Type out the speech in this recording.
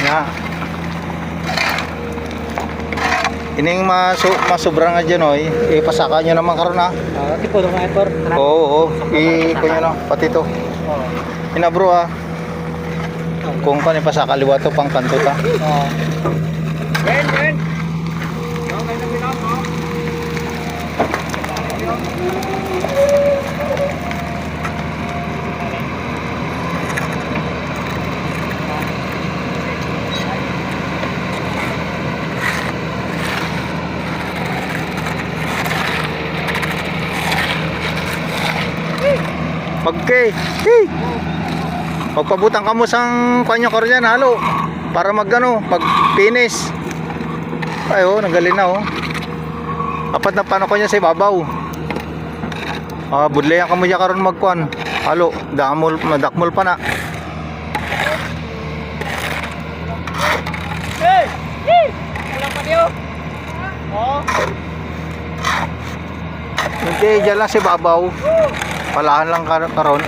Na ining masubra nga dyan oy, ipasaka nyo naman karon ha. Tipo ng ipor. Oo, nyo na pati to. Ina bro ha, kung kan ipasaka liwa to pang kanto ta. Ben. Okay. Hey. Magpabutang ka mo sang kanyo karon yan halo para magano, pag finish. Ay oh, nagalin na oh. Apat na pano ko niya sa ibabaw. Budlayan ka mo diya karon magkuan. Halo, madakmol pa na. Hey! Wala pa diyo. Oh. Okay, diyan lang sa ibabaw. Palahan lang karon.